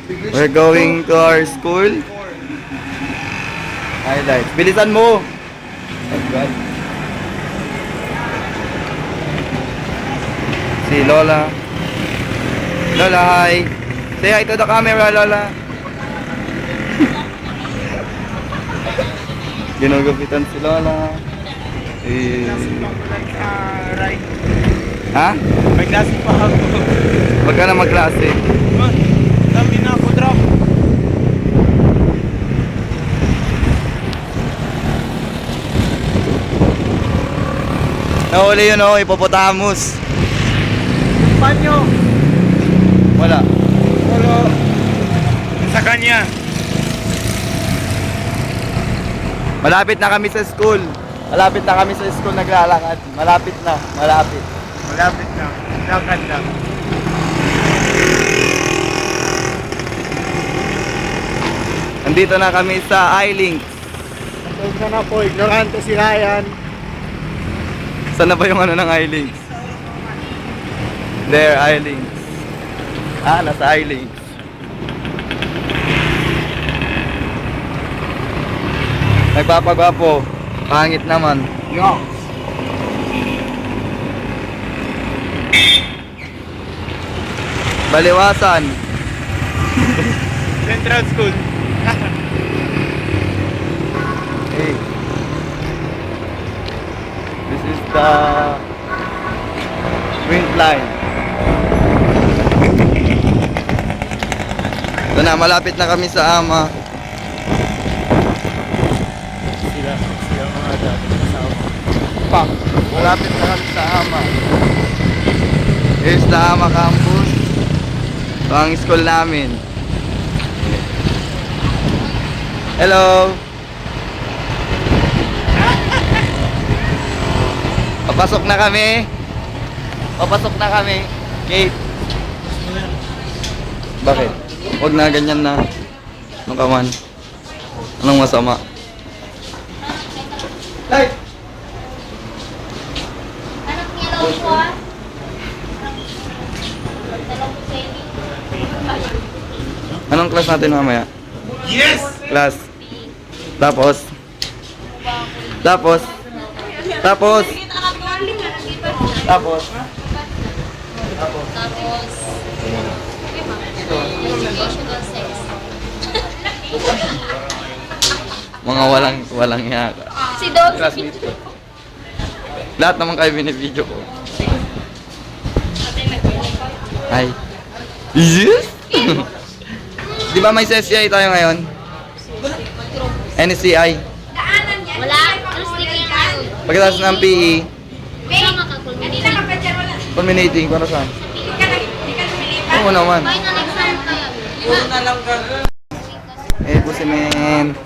We're going to our school. Highlights. Bilisan mo! Oh God. Si Lola. Lola, hi. Say hi to the camera, Lola. Ginugupitan si Lola. Right. Ha? May klase pa ako. Wag ka na magklase. Dami na ako drop. Nahuli yun oh, hippopotamus. Panyo. Wala. Wala. Sa kanya. Malapit na kami sa school. Malapit na kami sa school naglalakad. Malapit na, malapit. Malapit na. Lakad lang. Nandito na kami sa iLinks. Pasensya na po. Ignorante si Ryan. Saan na ba yung ano ng iLinks? There, iLinks. Ah, nasa iLinks. Nagpapagwapo. Pangit naman. Yo. Baliwasan. Central School. Hey. This is the wind line. Ito na, malapit na kami sa ama. Sila mga dati kasama. Pak, malapit na kami sa ama. Here's the ama campus. Ito ang school namin. Hello. Papasok na kami. Papasok na kami. Gate. Bakit? Huwag na ganyan na. Ano ka man? Anong masama? Light! Anak niya daw po ah. Dalawang po sa inyo. Anong class natin mamaya? Yes! Class. Tapos? Tapos? Tapos? Tapos? Tapos, educational sex. Mga walang yaka. Si Dog. Classmate ko. Lahat naman kayo binibideo ko. Hi. Yes? Di ba may SCI tayo ngayon? NCI. Wala. Ano sticker na yun? Pagkatapos ng PE, Sama ka, culminating. culminating para saan? Oo naman. Final exam kaya. Eh, po si men.